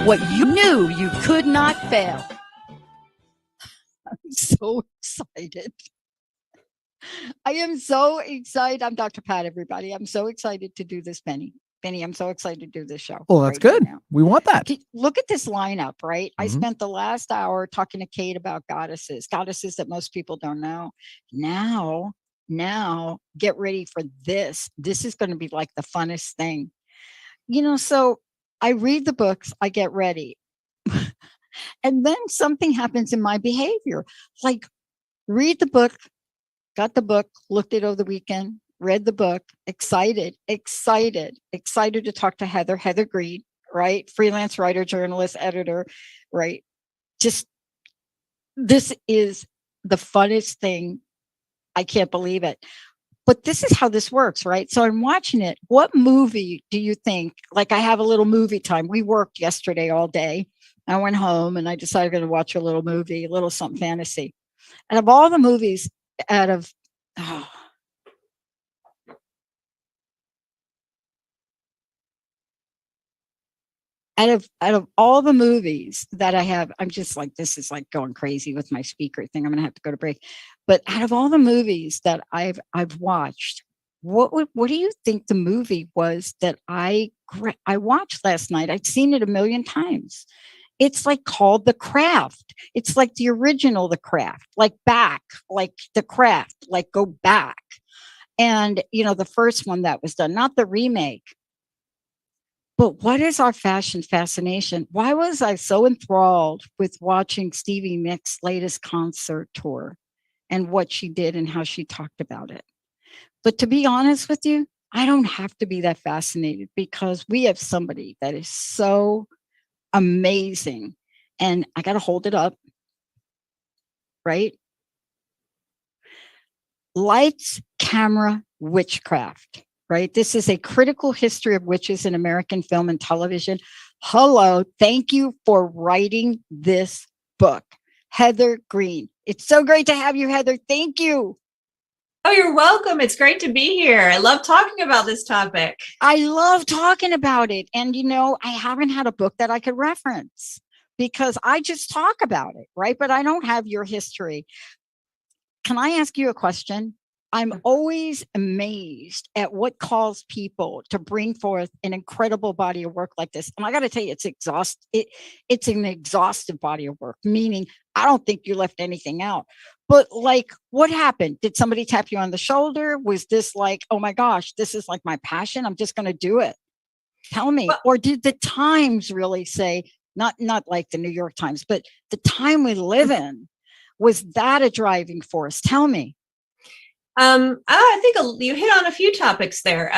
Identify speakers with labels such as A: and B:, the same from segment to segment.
A: what you knew you could not fail. I'm so excited. I am so excited. I'm Dr. Pat, everybody. I'm so excited to do this, Benny. Benny, I'm so excited to do this show.
B: Well, that's good. Right, we want that.
A: Look at this lineup, right? I spent the last hour talking to Kate about goddesses that most people don't know. Now, get ready for this. This is going to be like the funnest thing. So I read the books, I get ready. And then something happens in my behavior. Like, read the book, got the book, looked it over the weekend, read the book, excited to talk to Heather Greene, right? Freelance writer, journalist, editor, right? Just, this is the funnest thing. I can't believe it. But this is how this works, right? So I'm watching it. What movie do you think, like, I have a little movie time. We worked yesterday all day. I went home and I decided I'm going to watch a little movie, a little something fantasy. And of all the movies out of all the movies that I have, I'm just like, this is like going crazy with my speaker thing. I'm going to have to go to break. But out of all the movies that I've watched, what do you think the movie was that I watched last night? I'd seen it a million times. It's like called The Craft. It's like the original The Craft, like back, like The Craft, like go back. And, the first one that was done, not the remake. But what is our fashion fascination? Why was I so enthralled with watching Stevie Nicks' latest concert tour and what she did and how she talked about it? But to be honest with you, I don't have to be that fascinated because we have somebody that is so amazing. And I got to hold it up, right? Lights, camera, witchcraft. Right? This is a critical history of witches in American film and television. Hello. Thank you for writing this book, Heather Greene. It's so great to have you, Heather. Thank you.
C: Oh, you're welcome. It's great to be here. I love talking about this topic.
A: I love talking about it. And, I haven't had a book that I could reference because I just talk about it, right? But I don't have your history. Can I ask you a question? I'm always amazed at what calls people to bring forth an incredible body of work like this. And I got to tell you, it's an exhaustive body of work, meaning I don't think you left anything out. But like, what happened? Did somebody tap you on the shoulder? Was this like, oh my gosh, this is like my passion. I'm just going to do it. Tell me. Well, or did the Times really say, not like the New York Times, but the time we live in, was that a driving force? Tell me.
C: I think you hit on a few topics there.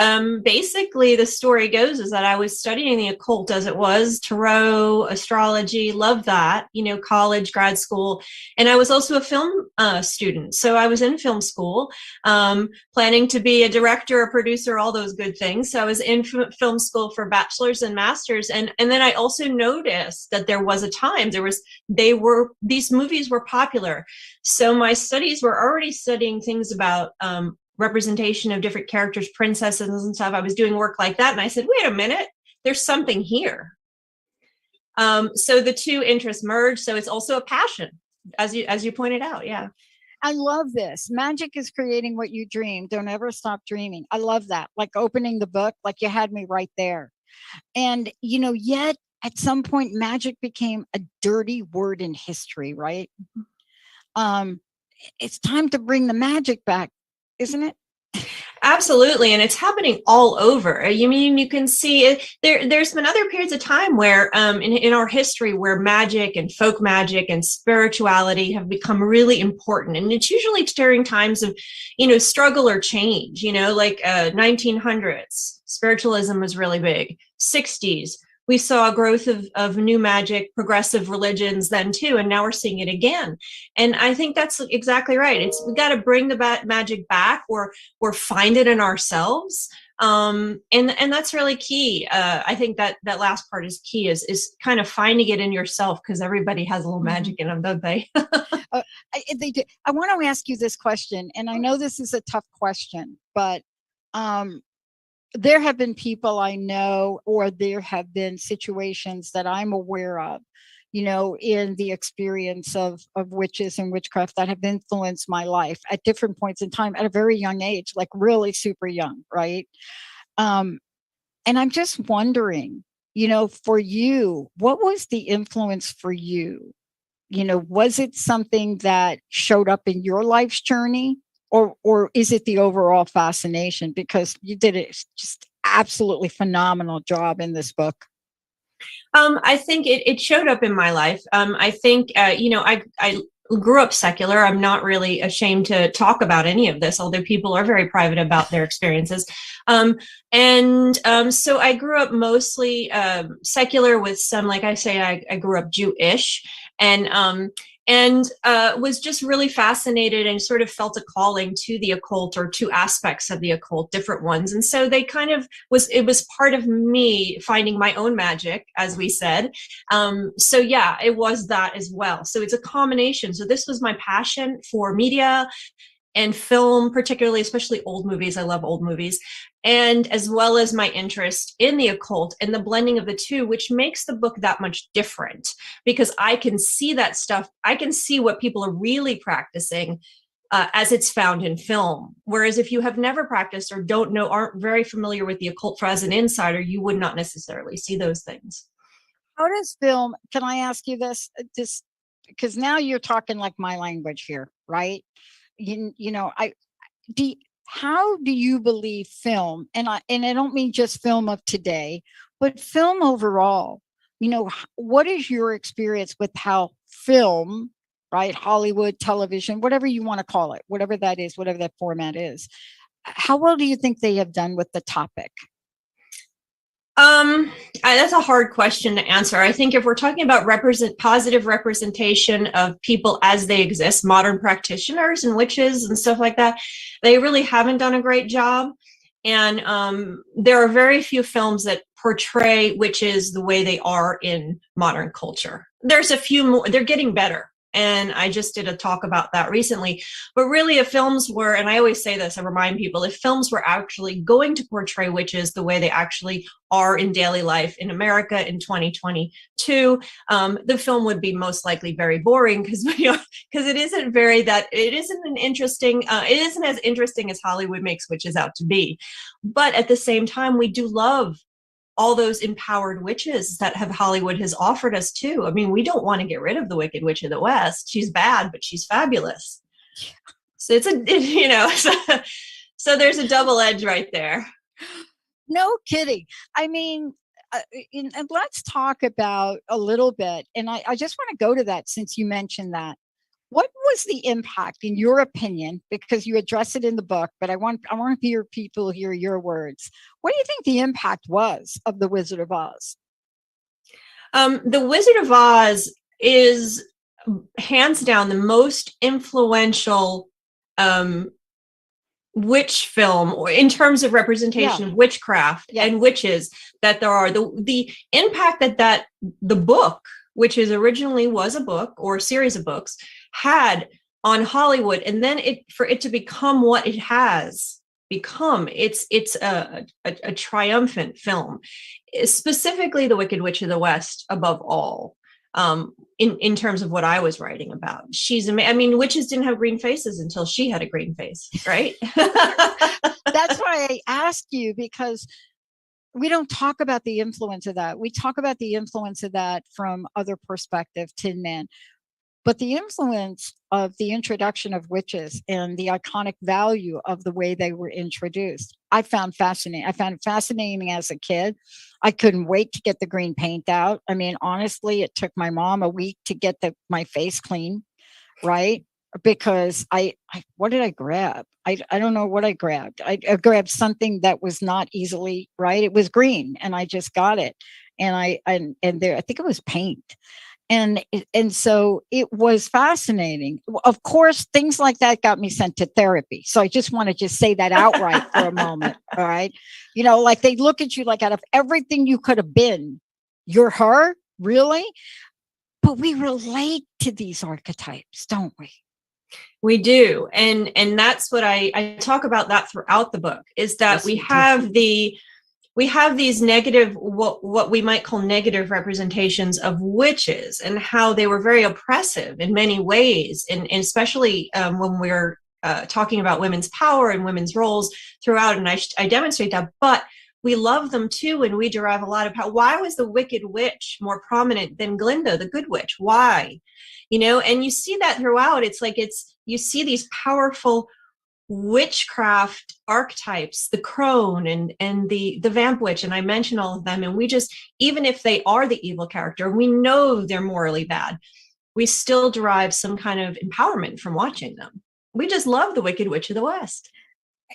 C: Basically, the story goes is that I was studying the occult as it was, tarot, astrology, loved that, college, grad school. And I was also a film student. So I was in film school, planning to be a director, a producer, all those good things. So I was in film school for bachelor's and master's. And then I also noticed that there was a time these movies were popular. So my studies were already studying things about representation of different characters, princesses and stuff. I was doing work like that. And I said, wait a minute, there's something here. So the two interests merge. So it's also a passion, as you pointed out. Yeah.
A: I love this. Magic is creating what you dream. Don't ever stop dreaming. I love that. Like opening the book, like you had me right there. And, yet at some point, magic became a dirty word in history, right? It's time to bring the magic back, isn't it?
C: Absolutely. And it's happening all over. You can see it. There's been other periods of time where in our history where magic and folk magic and spirituality have become really important. And it's usually during times of, struggle or change, like 1900s, spiritualism was really big. 60s, we saw a growth of new magic, progressive religions then too, and now we're seeing it again. And I think that's exactly right. We got to bring the magic back or find it in ourselves. And that's really key. I think that last part is key, is kind of finding it in yourself, because everybody has a little magic in them, don't they?
A: They do. I want to ask you this question, and I know this is a tough question, but there have been people I know, or there have been situations that I'm aware of, in the experience of witches and witchcraft that have influenced my life at different points in time at a very young age, like really super young, right? And I'm just wondering, for you, what was the influence for you? Was it something that showed up in your life's journey, or is it the overall fascination? Because you did a just absolutely phenomenal job in this book.
C: I think it showed up in my life. I think, I grew up secular. I'm not really ashamed to talk about any of this, although people are very private about their experiences. So I grew up mostly secular with some, like I say, I grew up Jewish, and was just really fascinated and sort of felt a calling to the occult, or to aspects of the occult, different ones. And so they kind of it was part of me finding my own magic, as we said. So yeah, it was that as well. So it's a combination. So this was my passion for media and film, particularly, especially old movies. I love old movies. And as well as my interest in the occult and the blending of the two, which makes the book that much different, because I can see that stuff. I can see what people are really practicing as it's found in film. Whereas if you have never practiced or don't know, aren't very familiar with the occult as an insider, you would not necessarily see those things.
A: How does film, can I ask you this, because now you're talking like my language here, right? How do you believe film, and I don't mean just film of today, but film overall, what is your experience with how film, right, Hollywood, television, whatever you want to call it, whatever that is, whatever that format is, how well do you think they have done with the topic?
C: That's a hard question to answer. I think if we're talking about positive representation of people as they exist, modern practitioners and witches and stuff like that, they really haven't done a great job. And there are very few films that portray witches the way they are in modern culture. There's a few more, they're getting better. And I just did a talk about that recently. But really, if films were, and I always say this, I remind people, if films were actually going to portray witches the way they actually are in daily life in America in 2022, the film would be most likely very boring, because it isn't it isn't as interesting as Hollywood makes witches out to be. But at the same time, we do love all those empowered witches that Hollywood has offered us too. I mean, we don't want to get rid of the Wicked Witch of the West. She's bad, but she's fabulous. So so there's a double edge right there.
A: No kidding. I mean, and let's talk about a little bit. And I just want to go to that, since you mentioned that. What was the impact, in your opinion, because you address it in the book, but I want to hear people hear your words. What do you think the impact was of The Wizard of Oz?
C: The Wizard of Oz is hands down the most influential witch film, or in terms of representation of witchcraft and witches, that there are. The impact that the book, which originally was a book or a series of books, had on Hollywood, and then for it to become what it has become, it's a triumphant film, specifically The Wicked Witch of the West above all. In terms of what I was writing about, I mean, witches didn't have green faces until she had a green face, right?
A: That's why I asked you, because we don't talk about the influence of that. We talk about the influence of that from other perspective, Tin Man. But the influence of the introduction of witches and the iconic value of the way they were introduced, I found fascinating. I found it fascinating as a kid. I couldn't wait to get the green paint out. I mean, honestly, it took my mom a week to get my face clean, right? Because what did I grab? I don't know what I grabbed. I grabbed something that was not easily, right? It was green, and I just got it. And I think it was paint. And so it was fascinating. Of course, things like that got me sent to therapy. So I just want to say that outright for a moment. All right. Like they look at you like, out of everything you could have been, you're her, really? But we relate to these archetypes, don't we?
C: We do. And that's what I talk about that throughout the book, is that
A: Yes,
C: we have these negative, what we might call negative representations of witches, and how they were very oppressive in many ways, and especially when we're talking about women's power and women's roles throughout, and I demonstrate that. But we love them too, and we derive a lot of power. Why was the Wicked Witch more prominent than Glenda, the Good Witch? Why? And you see that throughout. It's like you see these powerful witchcraft archetypes, the crone and the vamp witch, and I mention all of them, and we just, even if they are the evil character, we know they're morally bad, we still derive some kind of empowerment from watching them. We just love the Wicked Witch of the West.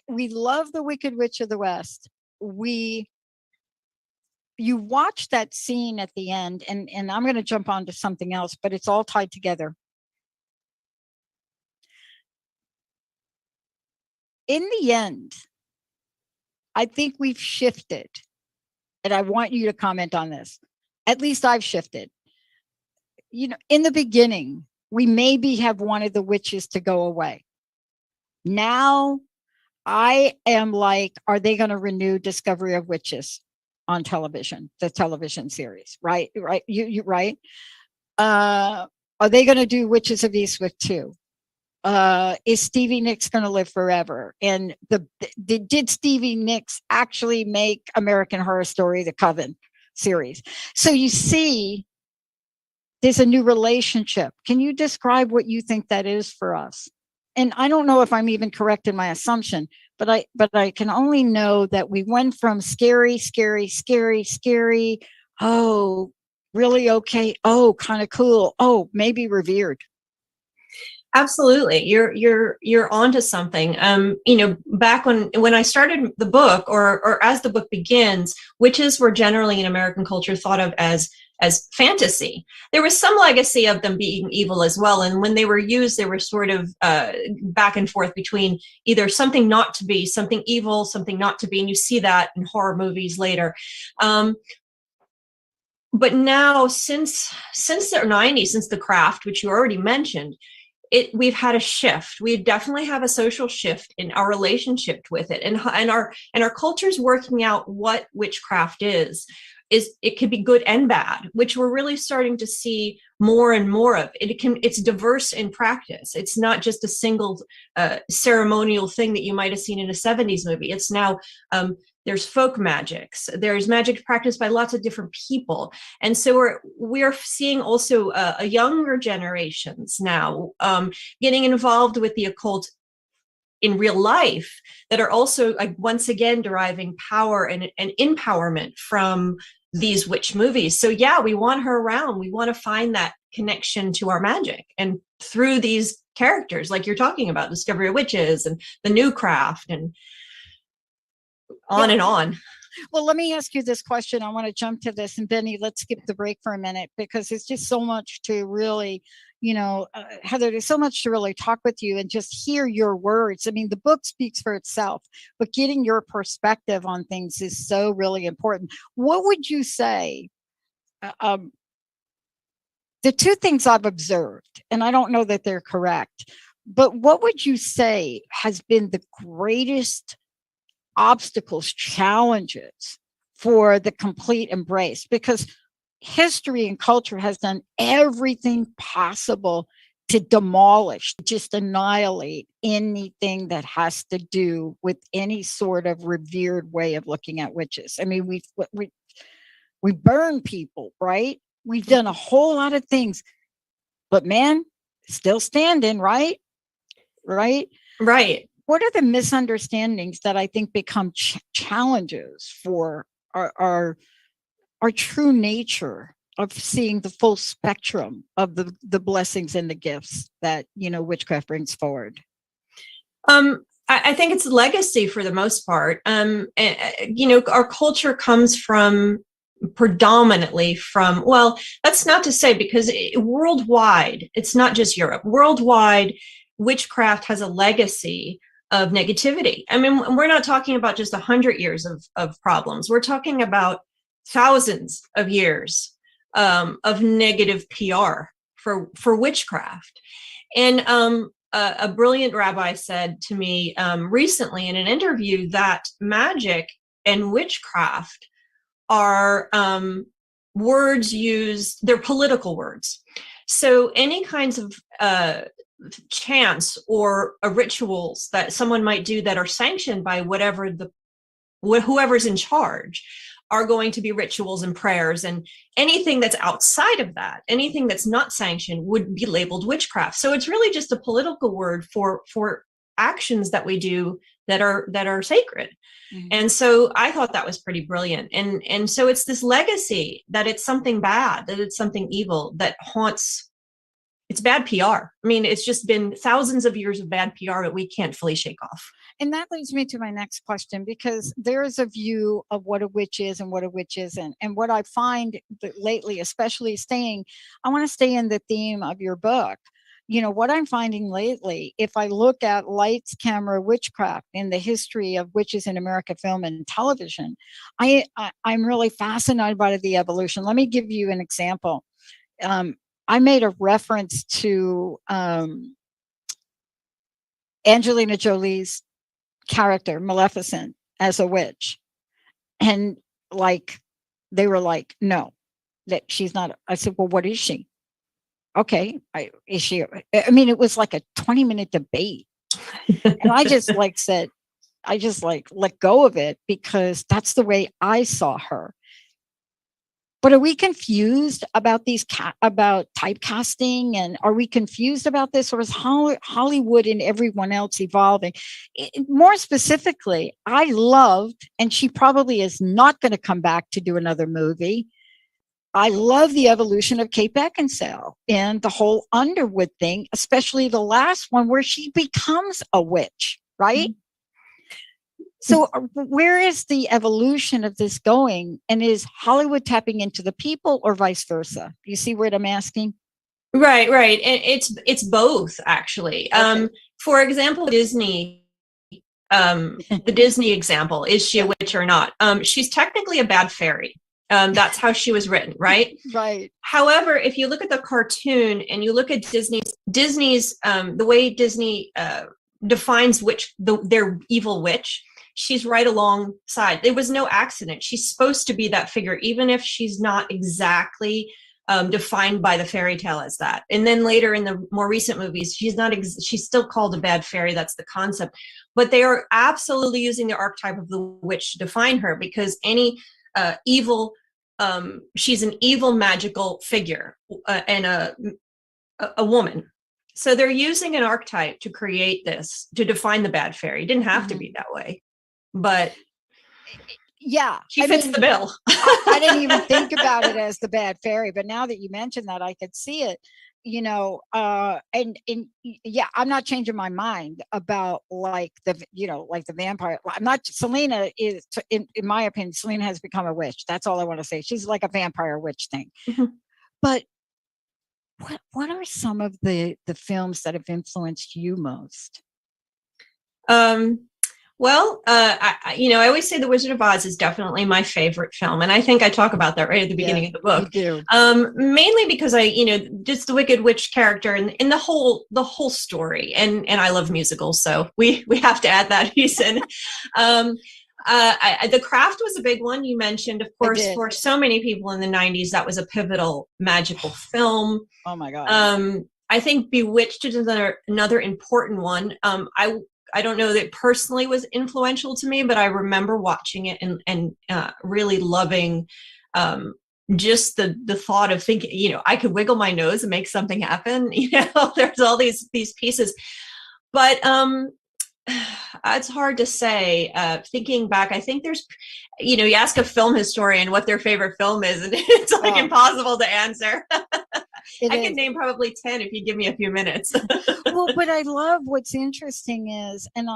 A: We love the Wicked Witch of the West. You watch that scene at the end, and I'm going to jump on to something else, but it's all tied together. In the end, I think we've shifted, and I want you to comment on this. At least I've shifted. In the beginning, we maybe have wanted the witches to go away. Now, I am like, are they going to renew Discovery of Witches on television, the television series? Right? You right? Are they going to do Witches of Eastwick too? Is Stevie Nicks going to live forever? And did Stevie Nicks actually make American Horror Story, the Coven series? So you see, there's a new relationship. Can you describe what you think that is for us? And I don't know if I'm even correct in my assumption, but I can only know that we went from scary, scary, scary, scary. Oh, really? Okay. Oh, kind of cool. Oh, maybe revered.
C: Absolutely. You're onto something. Back when I started the book, or as the book begins, witches were generally in American culture thought of as fantasy. There was some legacy of them being evil as well. And when they were used, they were sort of back and forth between either something not to be, something evil, something not to be. And you see that in horror movies later. But now, since the 90s, since The Craft, which you already mentioned, we've had a shift. We definitely have a social shift in our relationship with it, and our culture's working out what witchcraft is. It can be good and bad, which we're really starting to see more and more of. It's diverse in practice. It's not just a single ceremonial thing that you might have seen in a 70s movie. It's now there's folk magics. There's magic practiced by lots of different people. And so we're seeing also a younger generations now getting involved with the occult in real life, that are also once again deriving power and empowerment from these witch movies. So yeah, we want her around. We want to find that connection to our magic, and through these characters like you're talking about, Discovery of Witches and the New Craft, and on and on.
A: Well, let me ask you this question. I want to jump to this, and Benny, let's skip the break for a minute, because it's just so much to really, Heather, there's so much to really talk with you and just hear your words. I mean, the book speaks for itself, but getting your perspective on things is so really important. What would you say? The two things I've observed, and I don't know that they're correct, but what would you say has been the greatest obstacles, challenges for the complete embrace? Because history and culture has done everything possible to demolish, just annihilate anything that has to do with any sort of revered way of looking at witches. I mean, we burn people, right? We've done a whole lot of things, but man, still standing, right? Right. What are the misunderstandings that I think become challenges for our true nature of seeing the full spectrum of the blessings and the gifts that, witchcraft brings forward?
C: I think it's legacy for the most part. Our culture comes predominantly from, well, that's not to say, because worldwide, it's not just Europe. Worldwide, witchcraft has a legacy of negativity. I mean, we're not talking about just 100 years of problems. We're talking about thousands of years of negative PR for witchcraft. And a brilliant rabbi said to me recently in an interview that magic and witchcraft are words used, they're political words. So any kinds of chants or rituals that someone might do that are sanctioned by whoever's in charge are going to be rituals and prayers, and anything that's outside of that, anything that's not sanctioned, would be labeled witchcraft. So it's really just a political word for actions that we do that are sacred. Mm-hmm. And so I thought that was pretty brilliant. And so it's this legacy that it's something bad, that it's something evil that haunts. It's bad PR. I mean, it's just been thousands of years of bad PR that we can't fully shake off.
A: And that leads me to my next question, because there is a view of what a witch is and what a witch isn't. And what I find lately, especially I want to stay in the theme of your book. What I'm finding lately, if I look at lights, camera, witchcraft in the history of witches in American film and television, I'm really fascinated by the evolution. Let me give you an example. I made a reference to Angelina Jolie's character, Maleficent, as a witch. And they were like, no, that she's not. I said, well, what is she? Okay, is she? I mean, it was like a 20-minute debate. And I just said, I just let go of it, because that's the way I saw her. But are we confused about about typecasting, and are we confused about this, or is Hollywood and everyone else evolving? More specifically, I loved, and she probably is not going to come back to do another movie, I love the evolution of Kate Beckinsale and the whole Underwood thing, especially the last one where she becomes a witch, right? Mm-hmm. So where is the evolution of this going? And is Hollywood tapping into the people, or vice versa? You see what I'm asking?
C: Right. And it's both, actually. Okay. For example, Disney, the Disney example, is she a witch or not? She's technically a bad fairy. That's how she was written, right?
A: Right.
C: However, if you look at the cartoon and you look at Disney's the way Disney defines their evil witch, she's right alongside. It was no accident. She's supposed to be that figure, even if she's not exactly defined by the fairy tale as that. And then later in the more recent movies, she's still called a bad fairy. That's the concept. But they are absolutely using the archetype of the witch to define her, because any evil, she's an evil magical figure and a woman. So they're using an archetype to create this, to define the bad fairy. It didn't have to be that way. But
A: yeah,
C: she fits the bill.
A: I didn't even think about it as the bad fairy, but now that you mentioned that, I could see it. And yeah, I'm not changing my mind about the vampire. I'm not. Selena is, in my opinion, Selena has become a witch. That's all I want to say. She's like a vampire witch thing. Mm-hmm. But what are some of the films that have influenced you most?
C: Well, I always say The Wizard of Oz is definitely my favorite film. And I think I talk about that right at the beginning of the book.
A: You do.
C: Mainly because just the Wicked Witch character and the whole story. And I love musicals, so we have to add that reason. The Craft was a big one you mentioned, of course, for so many people in the 90s. That was a pivotal magical film.
A: Oh my God.
C: I think Bewitched is another important one. I don't know that it personally was influential to me, but I remember watching it and really loving just the thought of thinking, I could wiggle my nose and make something happen. There's all these pieces, but it's hard to say. Thinking back, I think there's, you ask a film historian what their favorite film is, and it's impossible to answer. I can name probably 10 if you give me a few minutes.
A: Well, but I love what's interesting is, and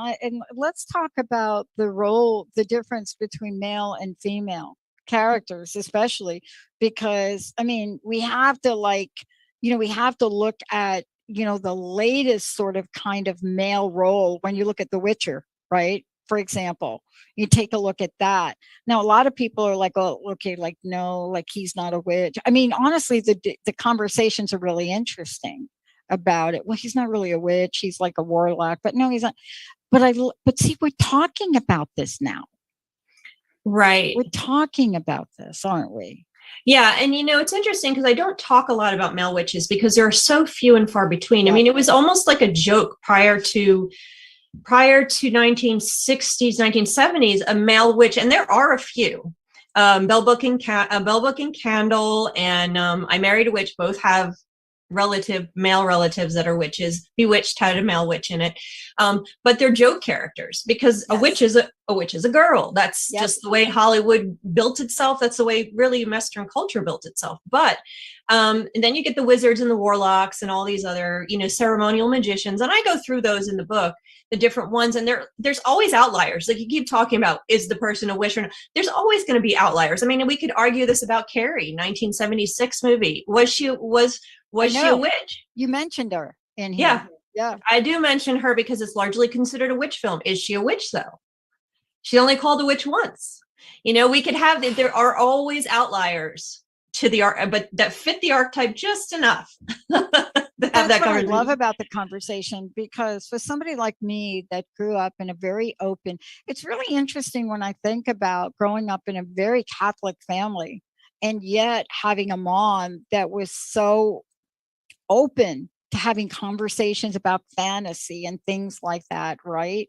A: let's talk about the difference between male and female characters, especially because, we have to look at, the latest sort of kind of male role when you look at The Witcher, right? For example, you take a look at that. Now, a lot of people are like, oh, okay, no, he's not a witch. Honestly, the conversations are really interesting about it. Well, he's not really a witch. He's like a warlock, but no, he's not. But see, we're talking about this now.
C: Right.
A: We're talking about this, aren't we?
C: Yeah. And, it's interesting because I don't talk a lot about male witches because there are so few and far between.
A: Yeah.
C: I mean, it was almost like a joke prior to 1960s, 1970s, a male witch, and there are a few. Bell Book and Candle, and I Married a Witch both have male relatives that are witches. Bewitched had a male witch in it, but they're joke characters because a witch is a girl. That's just the way Hollywood built itself. That's the way really Western culture built itself. But and then you get the wizards and the warlocks and all these other ceremonial magicians, and I go through those in the book, the different ones, and there's always outliers. Like you keep talking about, is the person a witch or not? There's always going to be outliers. I mean, we could argue this about Carrie, 1976 movie. Was she a witch?
A: You mentioned her in here. Yeah.
C: I do mention her because it's largely considered a witch film. Is she a witch though? She only called a witch once. We could have, there are always outliers to the art, but that fit the archetype just enough.
A: That's what I love about the conversation, because for somebody like me that grew up in a very open, it's really interesting when I think about growing up in a very Catholic family and yet having a mom that was so open to having conversations about fantasy and things like that, right?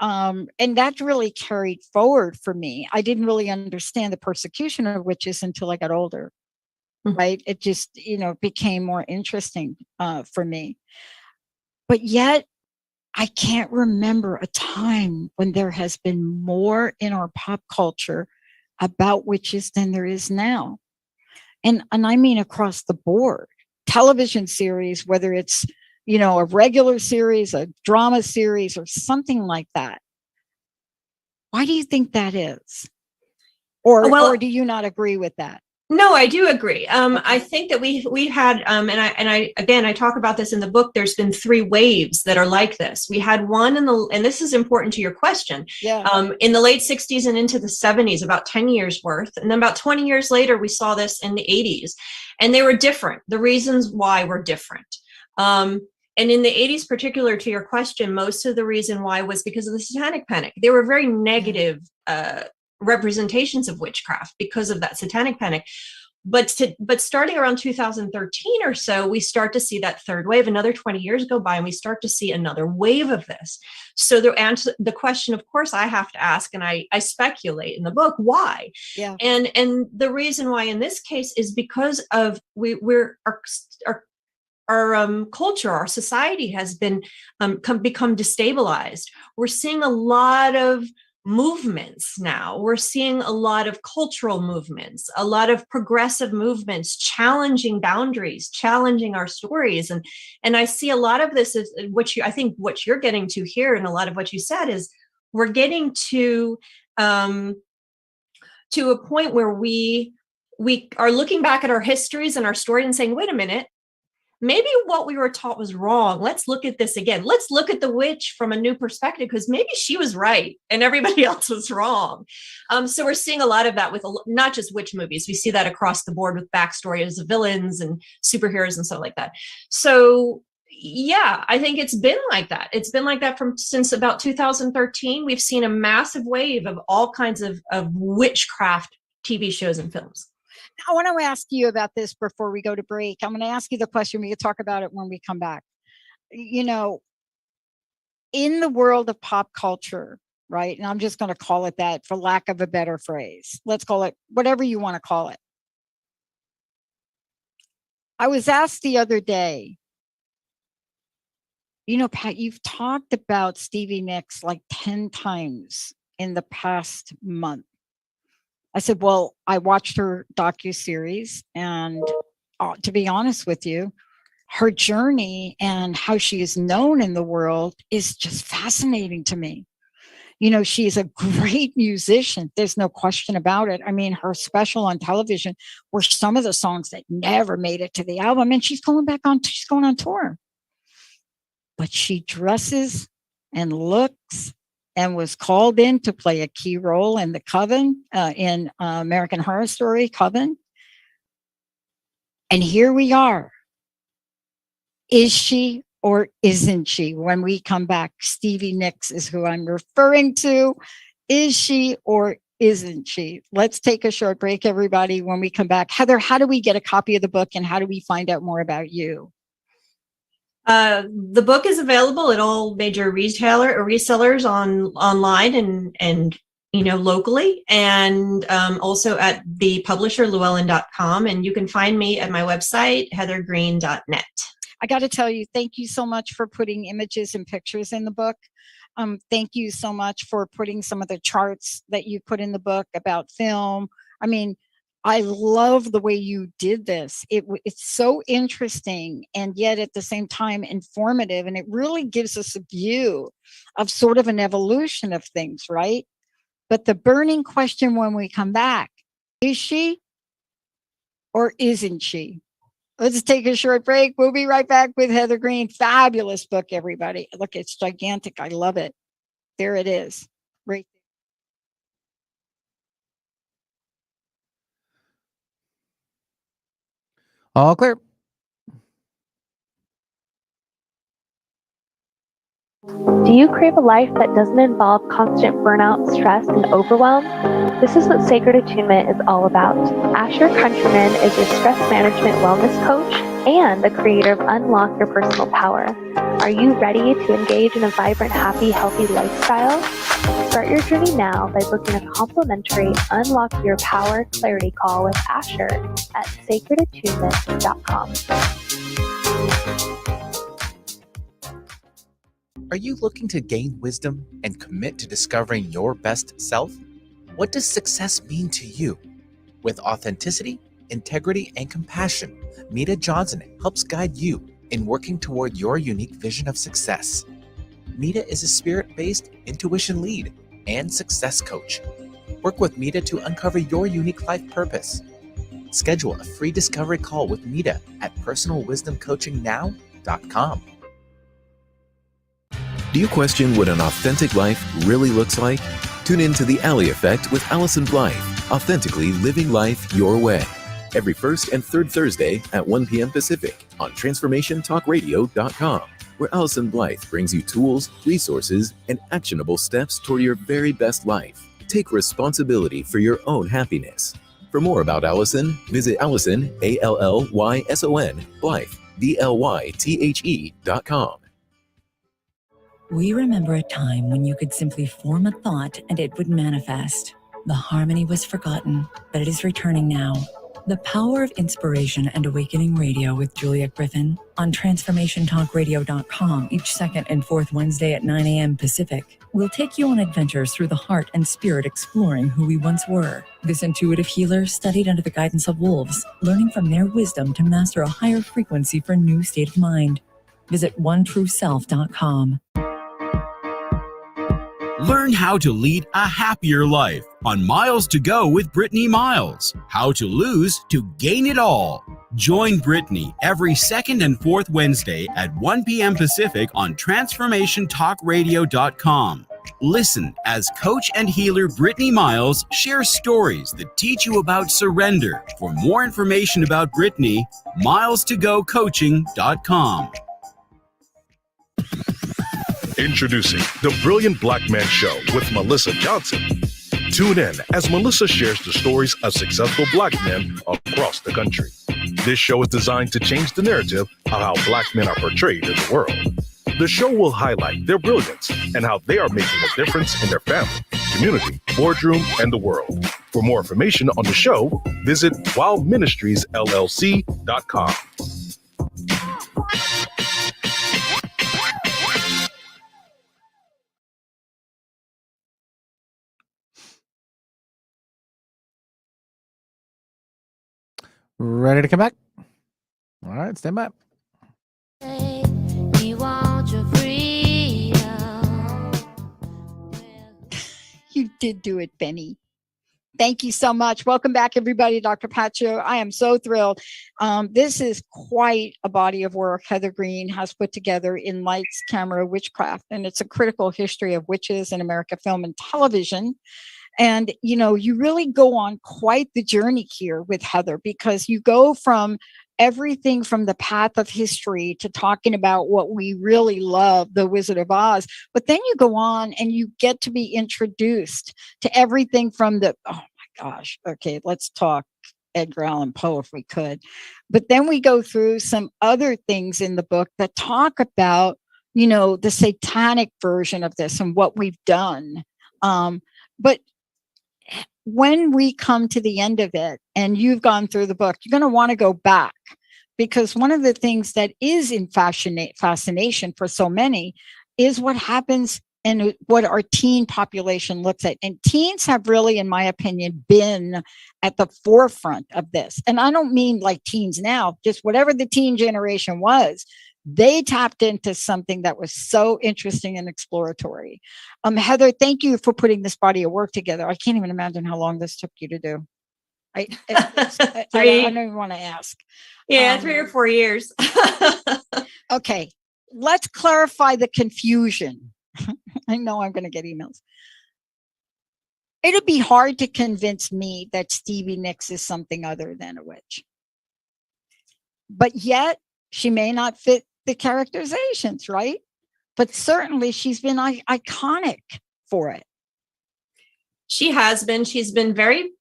A: And that really carried forward for me. I didn't really understand the persecution of witches until I got older. Right. It just, became more interesting for me. But yet I can't remember a time when there has been more in our pop culture about witches than there is now. And I mean across the board. Television series, whether it's, a regular series, a drama series, or something like that. Why do you think that is? Or do you not agree with that?
C: No, I do agree. I think that we've had, and I talk about this in the book. There's been 3 waves that are like this. We had one and this is important to your question.
A: Yeah.
C: In the late 60s and into the 70s, about 10 years worth, and then about 20 years later, we saw this in the 80s, and they were different. The reasons why were different. And in the 80s, particular to your question, most of the reason why was because of the Satanic Panic. They were very negative. Representations of witchcraft because of that Satanic Panic. But starting around 2013 or so, we start to see that third wave. Another 20 years go by and we start to see another wave of this. So the question, of course, I have to ask, and I speculate in the book, why?
A: Yeah.
C: And the reason why in this case is because of our culture, our society has been become destabilized. We're seeing a lot of movements now. We're seeing a lot of cultural movements, a lot of progressive movements, challenging boundaries, challenging our stories. And I see a lot of this is I think what you're getting to here, and a lot of what you said is we're getting to a point where we are looking back at our histories and our story and saying, wait a minute, maybe what we were taught was wrong. Let's look at this again. Let's look at the witch from a new perspective, because maybe she was right and everybody else was wrong. So we're seeing a lot of that with not just witch movies. We see that across the board with backstories of villains and superheroes and stuff like that. So yeah, I think it's been like that. It's been like that since about 2013. We've seen a massive wave of all kinds of witchcraft TV shows and films.
A: I want to ask you about this before we go to break. I'm going to ask you the question. We can talk about it when we come back. In the world of pop culture, right? And I'm just going to call it that for lack of a better phrase. Let's call it whatever you want to call it. I was asked the other day, Pat, you've talked about Stevie Nicks like 10 times in the past month. I said, well, I watched her docuseries, and to be honest with you, her journey and how she is known in the world is just fascinating to me. She is a great musician. There's no question about it. I mean, her special on television were some of the songs that never made it to the album, and she's going on tour. But she dresses and looks and was called in to play a key role in the Coven, in American Horror Story Coven. And here we are Is she or isn't she? When we come back, Stevie Nicks is who I'm referring to. Is she or isn't she? Let's take a short break, everybody. When we come back, Heather, how do we get a copy of the book and how do we find out more about you?
C: The book is available at all major resellers online and locally, and also at the publisher llewellyn.com. And you can find me at my website, heathergreene.net.
A: I got to tell you, thank you so much for putting images and pictures in the book. Thank you so much for putting some of the charts that you put in the book about film. I mean, I love the way you did this. It's so interesting and yet at the same time informative. And it really gives us a view of sort of an evolution of things, right? But the burning question when we come back, is she or isn't she? Let's take a short break. We'll be right back with Heather Greene. Fabulous book, everybody. Look, it's gigantic. I love it. There it is. Right.
B: All clear.
D: Do you crave a life that doesn't involve constant burnout, stress, and overwhelm? This is what Sacred Attunement is all about. Asher Countryman is your stress management wellness coach and the creator of Unlock Your Personal Power. Are you ready to engage in a vibrant, happy, healthy lifestyle? Start your journey now by booking a complimentary Unlock Your Power Clarity Call with Asher at sacredattunement.com.
E: Are you looking to gain wisdom and commit to discovering your best self? What does success mean to you? With authenticity, integrity, and compassion, Mita Johnson helps guide you in working toward your unique vision of success. Mita is a spirit-based intuition lead and success coach. Work with Mita to uncover your unique life purpose. Schedule a free discovery call with Mita at personalwisdomcoachingnow.com.
F: Do you question what an authentic life really looks like? Tune in to The Alley Effect with Allison Blythe, authentically living life your way. Every first and third Thursday at 1 p.m. Pacific on tranformationTalkRadio.com, where Allison Blythe brings you tools, resources, and actionable steps toward your very best life. Take responsibility for your own happiness. For more about Allison, visit Allison, ALLYSON, Blythe, BLYTHE.com.
G: We remember a time when you could simply form a thought and it would manifest. The harmony was forgotten, but it is returning now. The Power of Inspiration and Awakening Radio with Juliet Griffin on TransformationTalkRadio.com each second and fourth Wednesday at 9 a.m. Pacific. We'll take you on adventures through the heart and spirit, exploring who we once were. This intuitive healer studied under the guidance of wolves, learning from their wisdom to master a higher frequency for a new state of mind. Visit OneTrueSelf.com.
H: Learn how to lead a happier life on Miles to Go with Brittany Miles. How to lose to gain it all. Join Brittany every second and fourth Wednesday at 1 p.m. Pacific on TransformationTalkRadio.com. Listen as coach and healer Brittany Miles shares stories that teach you about surrender. For more information about Brittany, milestogocoaching.com.
I: Introducing The Brilliant Black Man Show with Melissa Johnson. Tune in as Melissa shares the stories of successful black men across the country. This show is designed to change the narrative of how black men are portrayed in the world. The show will highlight their brilliance and how they are making a difference in their family, community, boardroom, and the world. For more information on the show, visit wildministriesllc.com.
B: Ready to come back? All right, stand by.
A: You did do it, Benny. Thank you so much. Welcome back, everybody. Dr. Pacho, I am so thrilled. This is quite a body of work Heather Greene has put together in Lights, Camera, Witchcraft, and it's a critical history of witches in American film and television. And, you know, you really go on quite the journey here with Heather, because you go from everything from the path of history to talking about what we really love, the Wizard of Oz. But then you go on and you get to be introduced to everything from the, oh my gosh, okay, let's talk Edgar Allan Poe if we could. But then we go through some other things in the book that talk about, you know, the satanic version of this and what we've done. But when we come to the end of it and you've gone through the book, you're going to want to go back, because one of the things that is in fascination for so many is what happens and what our teen population looks at. And teens have really, in my opinion, been at the forefront of this. And I don't mean like teens now, just whatever the teen generation was, they tapped into something that was so interesting and exploratory. Heather, thank you for putting this body of work together. I can't even imagine how long this took you to do. I don't even want to ask.
C: Yeah, 3 or 4 years.
A: Okay, let's clarify the confusion. I know I'm going to get emails. It'd be hard to convince me that Stevie Nicks is something other than a witch. But yet, she may not fit the characterizations, right? But certainly she's been iconic for it.
C: She has been. She's been very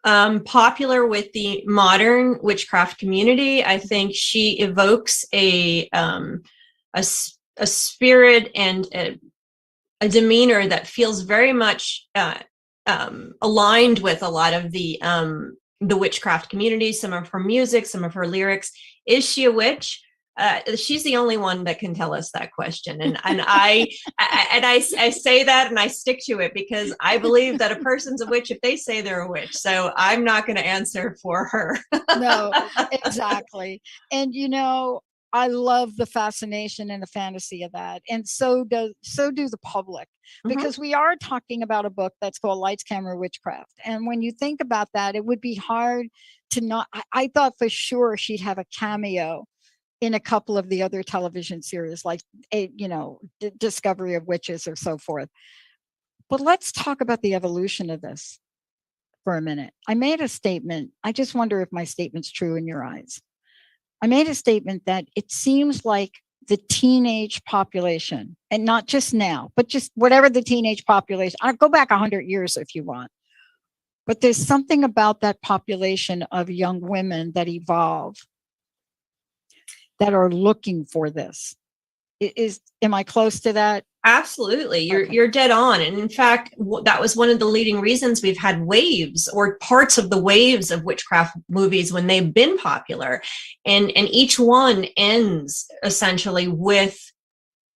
C: popular with the modern witchcraft community. I think she evokes a spirit and a demeanor that feels very much aligned with a lot of the witchcraft community. Some of her music, some of her lyrics. Is she a witch? She's the only one that can tell us that question, and I say that and I stick to it, because I believe that a person's a witch if they say they're a witch. So I'm not going to answer for her.
A: No, exactly. And you know, I love the fascination and the fantasy of that, and so do the public, because we are talking about a book that's called Lights, Camera, Witchcraft. And when you think about that, it would be hard to not. I thought for sure she'd have a cameo in a couple of the other television series, like Discovery of Witches or so forth. But let's talk about the evolution of this for a minute. I made a statement. I just wonder if my statement's true in your eyes. I made a statement that it seems like the teenage population, and not just now, but just whatever the teenage population, I'll go back 100 years if you want. But there's something about that population of young women that evolve, that are looking for this. Am I close to that?
C: Absolutely. You're dead on. And in fact, that was one of the leading reasons we've had waves, or parts of the waves of witchcraft movies when they've been popular. And each one ends essentially with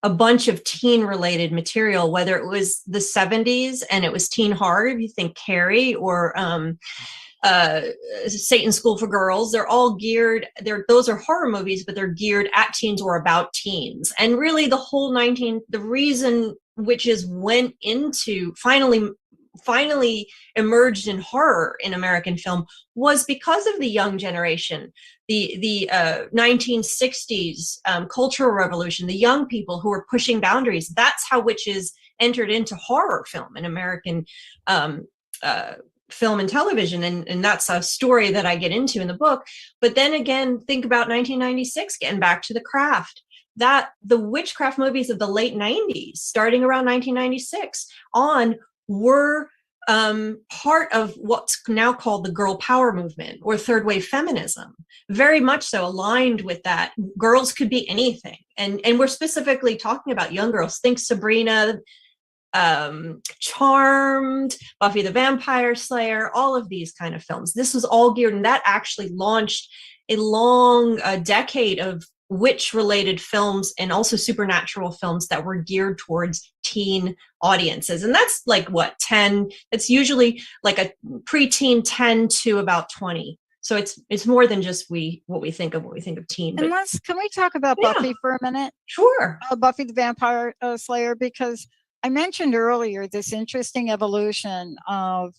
C: a bunch of teen related material, whether it was the 70s and it was teen horror, if you think Carrie, or Satan's School for Girls. They're all geared, those are horror movies, but they're geared at teens or about teens. And really the reason witches went into, finally emerged in horror in American film, was because of the young generation, the 1960s cultural revolution, the young people who were pushing boundaries. That's how witches entered into horror film in American film and television, and that's a story that I get into in the book. But then again, think about 1996, getting back to the craft, that the witchcraft movies of the late 90s, starting around 1996 on, were part of what's now called the girl power movement or third wave feminism, very much so aligned with that. Girls could be anything, and we're specifically talking about young girls. Think Sabrina, Charmed, Buffy the Vampire Slayer, all of these kind of films. This was all geared, and that actually launched a long decade of witch-related films and also supernatural films that were geared towards teen audiences. And that's like what, 10? It's usually like a preteen 10 to about 20. So it's more than just what we think of teen.
A: But, can we talk about Buffy for a minute?
C: Sure.
A: Buffy the Vampire Slayer, because I mentioned earlier this interesting evolution of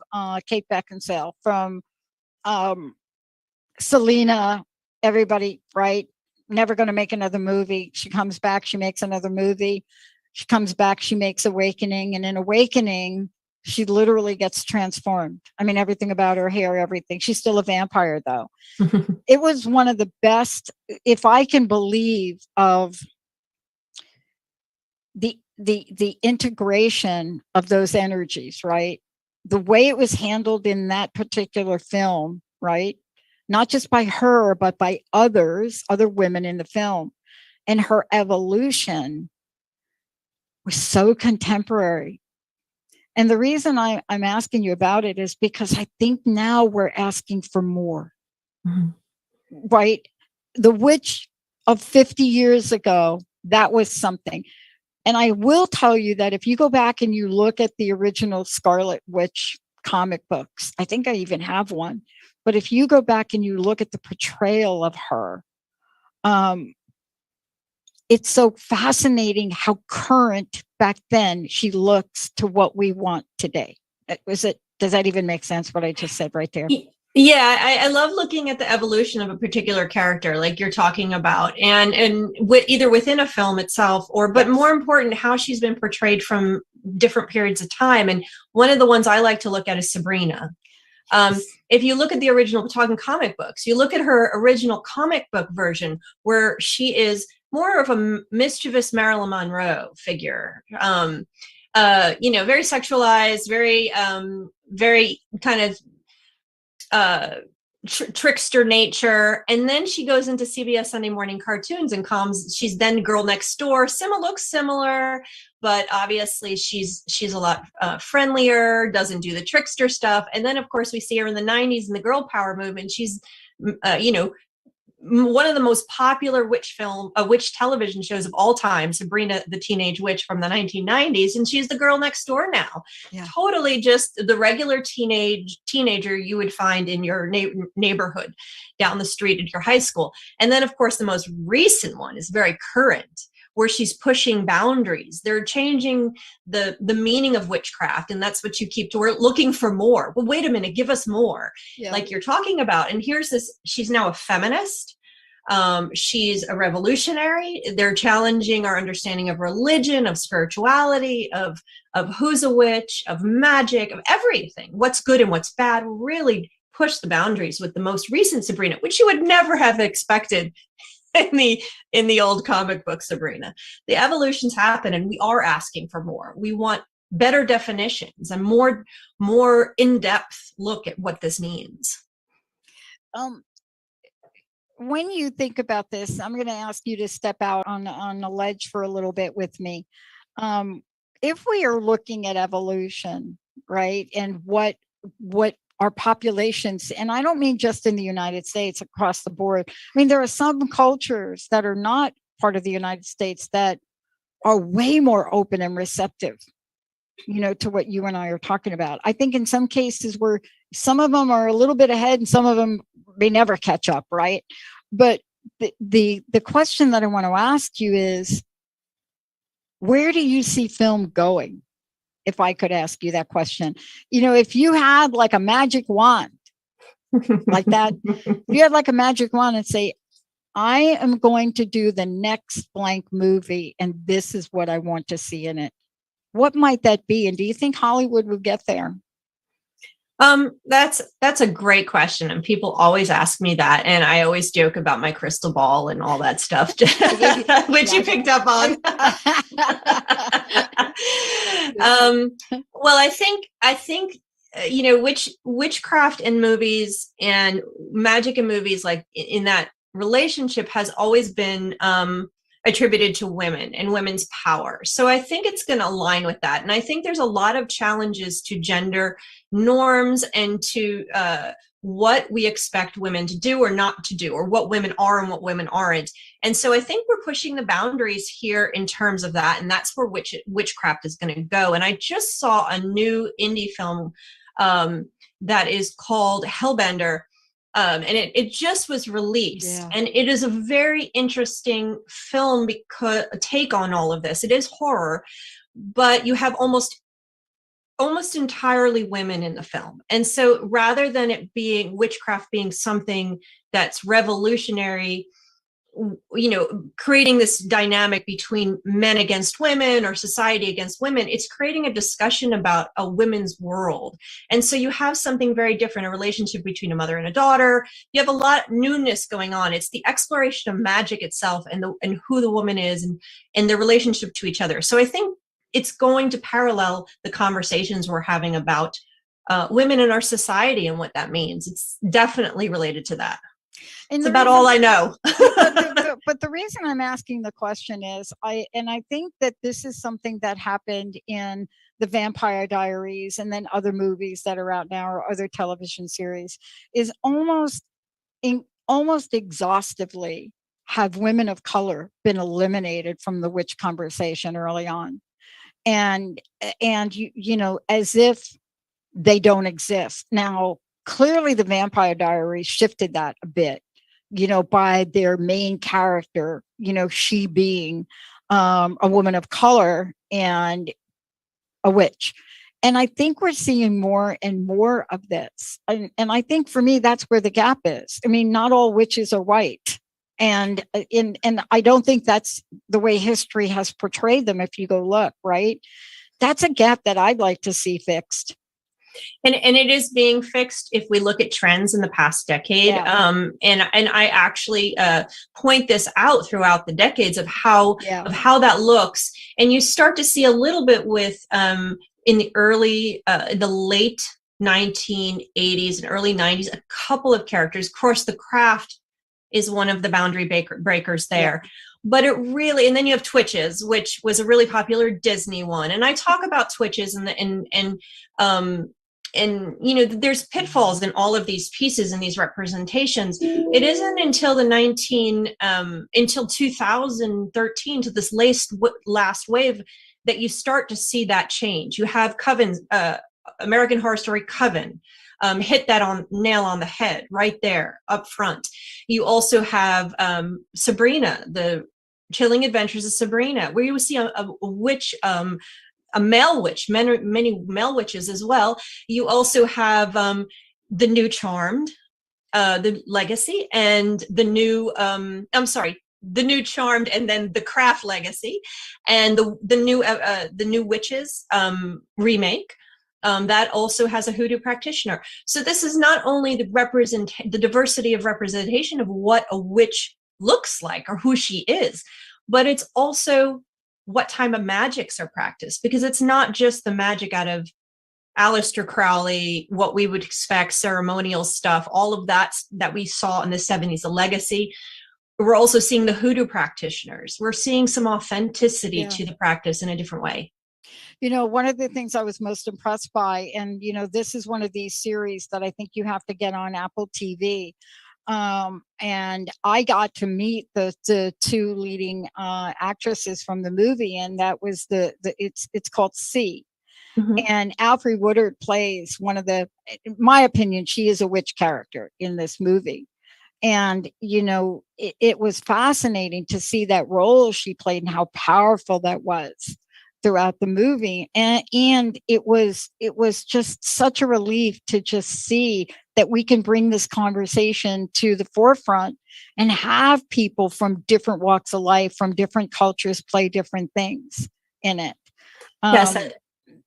A: Kate Beckinsale from Selena, everybody, right? Never going to make another movie. She comes back, she makes another movie. She comes back, she makes Awakening. And in Awakening, She literally gets transformed. I mean, everything about her hair, everything. She's still a vampire, though. It was one of the best, if I can believe, of the integration of those energies, right? The way it was handled in that particular film, right? Not just by her, but by other women in the film. And her evolution was so contemporary. And the reason I'm asking you about it is because I think now we're asking for more, right? The witch of 50 years ago, that was something. And I will tell you that if you go back and you look at the original Scarlet Witch comic books, I think I even have one, but if you go back and you look at the portrayal of her, it's so fascinating how current back then she looks to what we want today. Does that even make sense, what I just said right there?
C: Yeah, I love looking at the evolution of a particular character, like you're talking about, and either within a film itself, but more important, how she's been portrayed from different periods of time. And one of the ones I like to look at is Sabrina. If you look at the original, talking comic books, you look at her original comic book version, where she is more of a mischievous Marilyn Monroe figure. Very sexualized, very kind of trickster nature. And then she goes into CBS Sunday morning cartoons and she's then Girl Next Door. Looks similar, but obviously she's a lot friendlier, doesn't do the trickster stuff. And then of course we see her in the 90s in the girl power movement. She's one of the most popular witch television shows of all time, Sabrina the Teenage Witch from the 1990s, and she's the girl next door now. Yeah. Totally just the regular teenager you would find in your neighborhood, down the street at your high school. And then, of course, the most recent one is very current, where she's pushing boundaries. They're changing the meaning of witchcraft, and that's what you keep to. We're looking for more. Well, wait a minute, give us more, like you're talking about. And here's this, she's now a feminist. She's a revolutionary. They're challenging our understanding of religion, of spirituality, of who's a witch, of magic, of everything. What's good and what's bad. Really push the boundaries with the most recent Sabrina, which you would never have expected in the old comic book Sabrina. The evolutions happen, and we are asking for more. We want better definitions and more in-depth look at what this means.
A: When you think about this, I'm going to ask you to step out on the ledge for a little bit with me. If we are looking at evolution, right, and what our populations, and I don't mean just in the United States, across the board. I mean, there are some cultures that are not part of the United States that are way more open and receptive, to what you and I are talking about. I think in some cases where some of them are a little bit ahead and some of them may never catch up, right? But the question that I want to ask you is, where do you see film going? If I could ask you that question, if you had like a magic wand like that, if you had like a magic wand and say, I am going to do the next blank movie and this is what I want to see in it, what might that be? And do you think Hollywood would get there?
C: That's a great question. And people always ask me that. And I always joke about my crystal ball and all that stuff, which you picked up on. Well, I think, witchcraft in movies and magic in movies, like in that relationship, has always been, attributed to women and women's power. So I think it's going to align with that. And I think there's a lot of challenges to gender norms and to what we expect women to do or not to do, or what women are and what women aren't. And so I think we're pushing the boundaries here in terms of that. And that's where witchcraft is going to go. And I just saw a new indie film that is called Hellbender. And it just was released, and it is a very interesting film because take on all of this. It is horror, but you have almost entirely women in the film. And so rather than it being witchcraft being something that's revolutionary, creating this dynamic between men against women or society against women. It's creating a discussion about a women's world. And so you have something very different, a relationship between a mother and a daughter. You have a lot of newness going on. It's the exploration of magic itself and who the woman is and their relationship to each other. So I think it's going to parallel the conversations we're having about women in our society and what that means. It's definitely related to that. It's about all I know.
A: But the reason I'm asking the question is I think that this is something that happened in the Vampire Diaries and then other movies that are out now or other television series is almost exhaustively have women of color been eliminated from the witch conversation early on. And as if they don't exist. Now, clearly the Vampire Diaries shifted that a bit, by their main character, she being a woman of color and a witch. And I think we're seeing more and more of this. And I think for me, that's where the gap is. I mean, not all witches are white. And I don't think that's the way history has portrayed them. If you go look, right, that's a gap that I'd like to see fixed.
C: And it is being fixed if we look at trends in the past decade.
A: Yeah.
C: And I actually point this out throughout the decades of how that looks. And you start to see a little bit with in the late 1980s and early 90s, a couple of characters. Of course, The Craft is one of the boundary breakers there. Yeah. But it really, and then you have Twitches, which was a really popular Disney one. And I talk about Twitches and there's pitfalls in all of these pieces and these representations. It isn't until until 2013 to this last wave that you start to see that change. You have Coven, American Horror Story Coven, hit that nail on the head right there up front. You also have Sabrina, the Chilling Adventures of Sabrina, where you see a witch, a male witch, many male witches as well. You also have the new Charmed, the Legacy, and the new the new Charmed, and then the Craft Legacy, and the new Witches remake. That also has a hoodoo practitioner. So this is not only the diversity of representation of what a witch looks like or who she is, but it's also what type of magics are practiced, because it's not just the magic out of Aleister Crowley, what we would expect, ceremonial stuff, all of that we saw in the 70s, the Legacy. We're also seeing the hoodoo practitioners. We're seeing some authenticity to the practice in a different way.
A: One of the things I was most impressed by, and, this is one of these series that I think you have to get on Apple TV. And I got to meet the two leading actresses from the movie, and that was it's called C. Mm-hmm. And Alfre Woodard plays one of in my opinion, she is a witch character in this movie. And, it was fascinating to see that role she played and how powerful that was throughout the movie. And it was just such a relief to just see that we can bring this conversation to the forefront and have people from different walks of life, from different cultures, play different things in it.
C: Yes.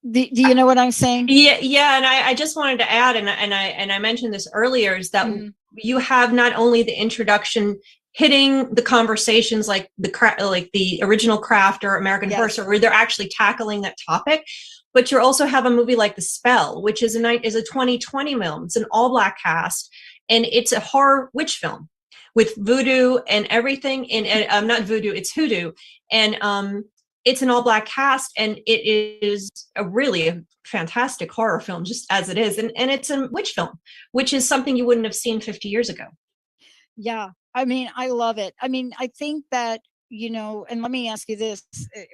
A: Do you know what I'm saying?
C: Yeah. And I just wanted to add, and I mentioned this earlier, is that you have not only the introduction hitting the conversations like the original Craft or American Horror Story, where they're actually tackling that topic, but you also have a movie like The Spell, which is a 2020 film. It's an all-black cast, and it's a horror witch film with voodoo and everything. And not voodoo, it's hoodoo, and it's an all-black cast, and it is a really fantastic horror film, just as it is, and it's a witch film, which is something you wouldn't have seen 50 years ago.
A: Yeah. I mean, I love it. I mean, I think that, and let me ask you this,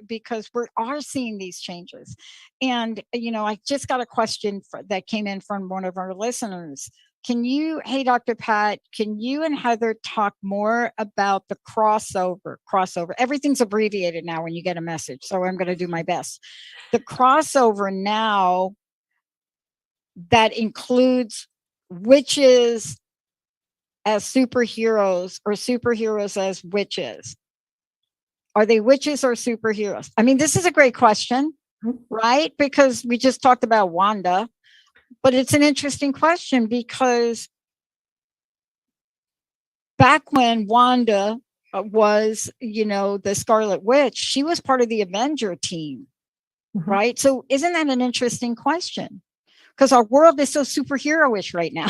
A: because we are seeing these changes. And, I just got a question that came in from one of our listeners. Hey, Dr. Pat, can you and Heather talk more about the crossover? Everything's abbreviated now when you get a message, so I'm going to do my best. The crossover now that includes witches as superheroes or superheroes as witches? Are they witches or superheroes? I mean, this is a great question, right? Because we just talked about Wanda, but it's an interesting question because back when Wanda was, the Scarlet Witch, she was part of the Avenger team, right? So isn't that an interesting question? Because our world is so superhero-ish right now.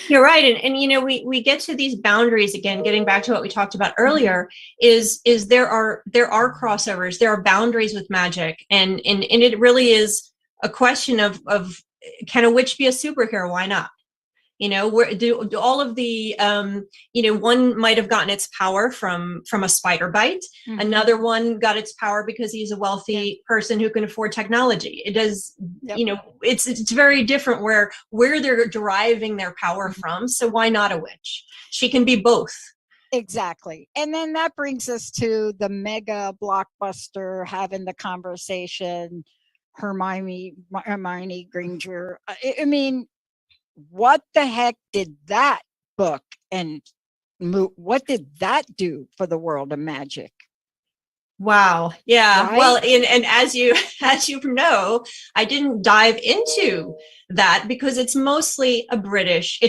C: You're right. And we get to these boundaries again, getting back to what we talked about earlier, is there are crossovers, there are boundaries with magic. And it really is a question of can a witch be a superhero? Why not? Where do all of the one might have gotten its power from a spider bite. Another one got its power because he's a wealthy person who can afford technology. It does, it's very different where they're deriving their power from. So why not a witch? She can be both.
A: Exactly. And then that brings us to the mega blockbuster having the conversation, Hermione Granger. I mean, what the heck did that book and what did that do for the world of magic?
C: Wow. Yeah.
A: Right?
C: Well, and as you know, I didn't dive into that because it's mostly a British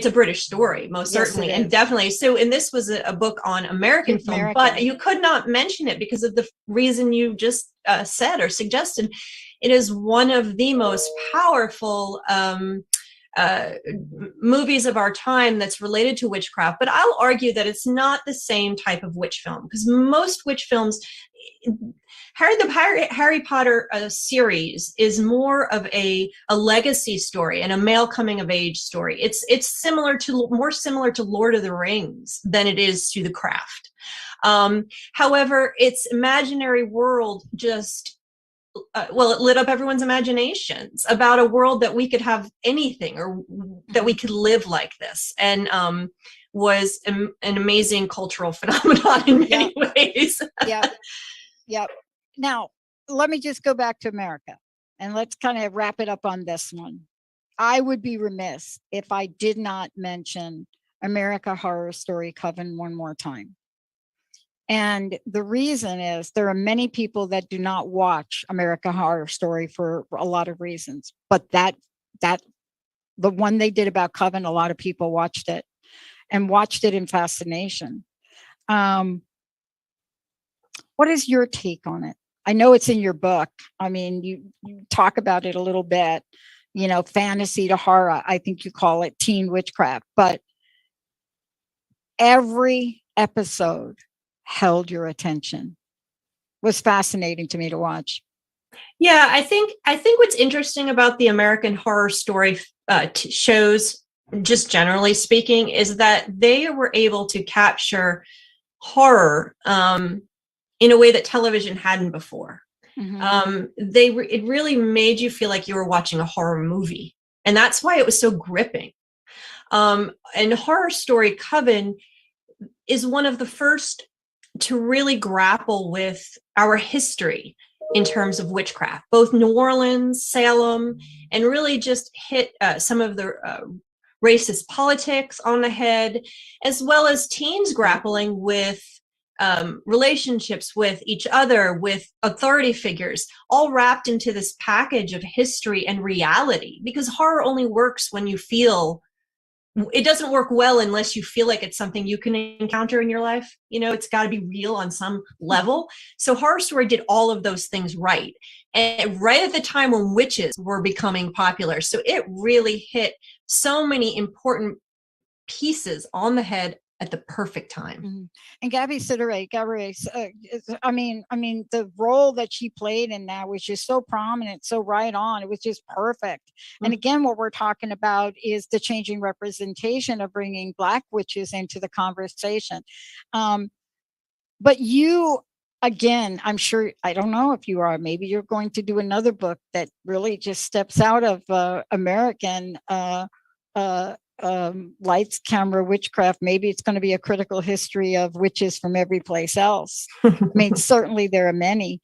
C: story, most certainly, and definitely. So, and this was a book on American film, but you could not mention it because of the reason you just said or suggested. It is one of the most powerful movies of our time that's related to witchcraft, but I'll argue that it's not the same type of witch film because most witch films, Harry Potter series is more of a legacy story and a male coming of age story. It's more similar to Lord of the Rings than it is to The Craft. However, its imaginary world just it lit up everyone's imaginations about a world that we could have anything or that we could live like this, and was an amazing cultural phenomenon in many ways.
A: Yep. Now, let me just go back to America and let's kind of wrap it up on this one. I would be remiss if I did not mention America Horror Story Coven one more time. And the reason is there are many people that do not watch American Horror Story for a lot of reasons, but that the one they did about Coven, a lot of people watched it in fascination. What is your take on it? I know it's in your book. I mean, you talk about it a little bit, fantasy to horror. I think you call it teen witchcraft, but every episode held your attention. Was fascinating to me to watch.
C: Yeah, I think what's interesting about the American Horror Story shows, just generally speaking, is that they were able to capture horror in a way that television hadn't before. It really made you feel like you were watching a horror movie, and that's why it was so gripping. And Horror Story Coven is one of the first to really grapple with our history in terms of witchcraft, both New Orleans, Salem, and really just hit some of the racist politics on the head, as well as teens grappling with relationships with each other, with authority figures, all wrapped into this package of history and reality, because horror only works when you feel. It doesn't work well unless you feel like it's something you can encounter in your life. It's got to be real on some level. So Horror Story did all of those things right. And right at the time when witches were becoming popular. So it really hit so many important pieces on the head at the perfect time.
A: And Gabby Sidiere, I mean, the role that she played in that was just so prominent, so right on. It was just perfect. And again, what we're talking about is the changing representation of bringing Black witches into the conversation. But you, again, I'm sure, I don't know if you are, maybe you're going to do another book that really just steps out of American lights, camera, witchcraft. Maybe it's going to be a critical history of witches from every place else. I mean, certainly there are many.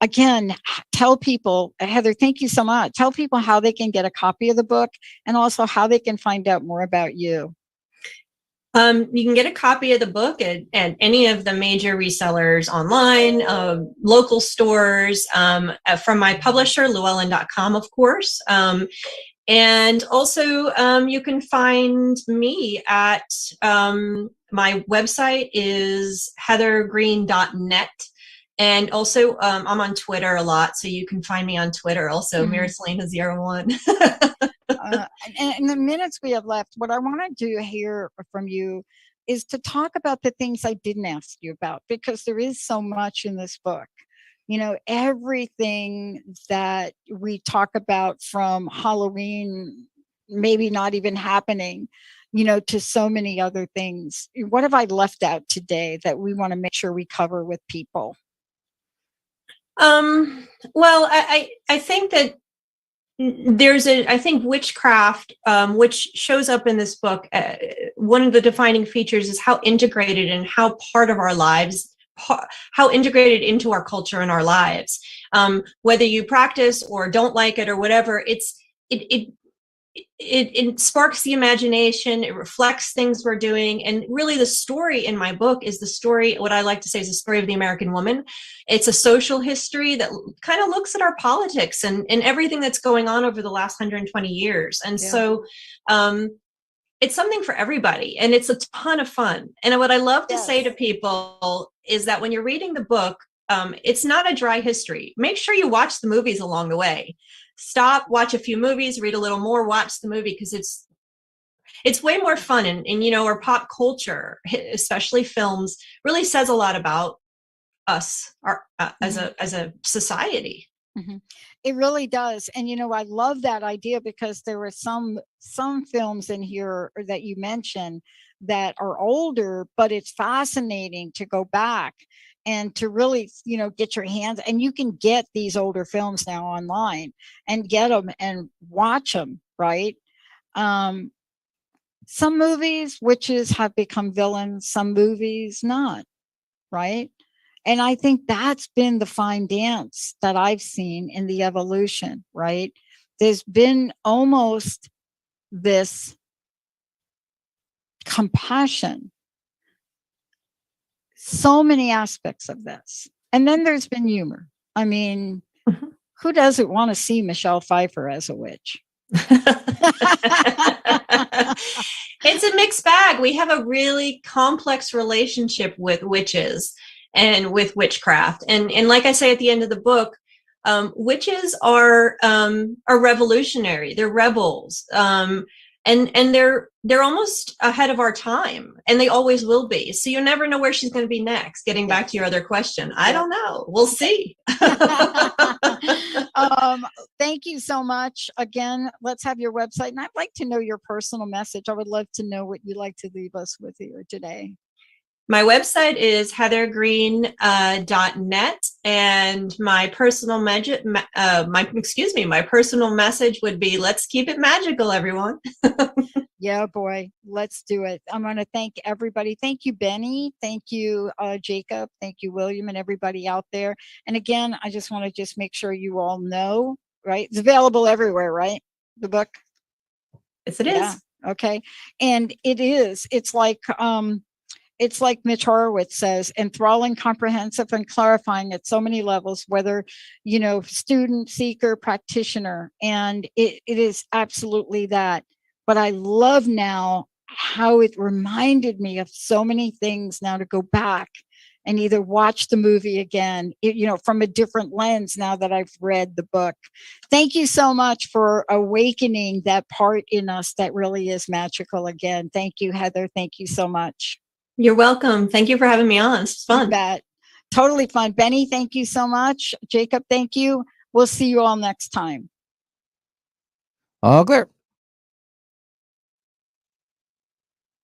A: Again, tell people, Heather, thank you so much. Tell people how they can get a copy of the book and also how they can find out more about you.
C: You can get a copy of the book at any of the major resellers online, local stores, from my publisher, llewellyn.com, of course. And also, you can find me at my website is heathergreene.net. And also, I'm on Twitter a lot, so you can find me on Twitter also, Miraselina01.
A: In the minutes we have left, what I want to do here from you is to talk about the things I didn't ask you about, because there is so much in this book. You know, everything that we talk about, from Halloween maybe not even happening, you know, to so many other things. What have I left out today that we want to make sure we cover with people?
C: Well, I think that I think witchcraft, which shows up in this book, one of the defining features is how integrated and how part of our lives, how integrated into our culture and our lives. Whether you practice or don't like it or whatever, it sparks the imagination. It reflects things we're doing. And really the story in my book is the story, what I like to say is the story of the American woman. It's a social history that kind of looks at our politics and everything that's going on over the last 120 years. And so it's something for everybody, and it's a ton of fun. And what I love to say to people is that when you're reading the book, it's not a dry history. Make sure you watch the movies along the way. Stop, watch a few movies, read a little more, watch the movie, because it's way more fun. And you know, our pop culture, especially films, really says a lot about us, as a society.
A: It really does. And you know, I love that idea, because there were some films in here that you mentioned that are older, but it's fascinating to go back and to really, you know, get your hands, and you can get these older films now online and get them and watch them, right? Some movies, witches have become villains, some movies not, right? And I think that's been the fine dance that I've seen in the evolution, right? There's been almost this compassion, so many aspects of this. And then there's been humor. I mean, who doesn't want to see Michelle Pfeiffer as a witch?
C: It's a mixed bag. We have a really complex relationship with witches and with witchcraft. And like I say at the end of the book, witches are revolutionary. They're rebels. And they're almost ahead of our time, and they always will be. So you never know where she's going to be next. Getting back to your other question, I don't know. We'll see.
A: Thank you so much. Again, let's have your website. And I'd like to know your personal message. I would love to know what you'd like to leave us with here today.
C: My website is heathergreene.net, and my personal my personal message would be, let's keep it magical, everyone.
A: Yeah, boy, let's do it. I'm going to thank everybody. Thank you, Benny. Thank you, Jacob. Thank you, William, and everybody out there. And again, I just want to make sure you all know, right? It's available everywhere, right? The book.
C: Yes, it is.
A: Okay. And it's like Mitch Horowitz says, enthralling, comprehensive, and clarifying at so many levels, whether, you know, student, seeker, practitioner. And it is absolutely that. But I love now how it reminded me of so many things now to go back and either watch the movie again, you know, from a different lens now that I've read the book. Thank you so much for awakening that part in us that really is magical again. Thank you, Heather. Thank you so much.
C: You're welcome. Thank you for having me on. It's fun.
A: You bet. Totally fun. Benny, thank you so much. Jacob, thank you. We'll see you all next time.
B: All clear.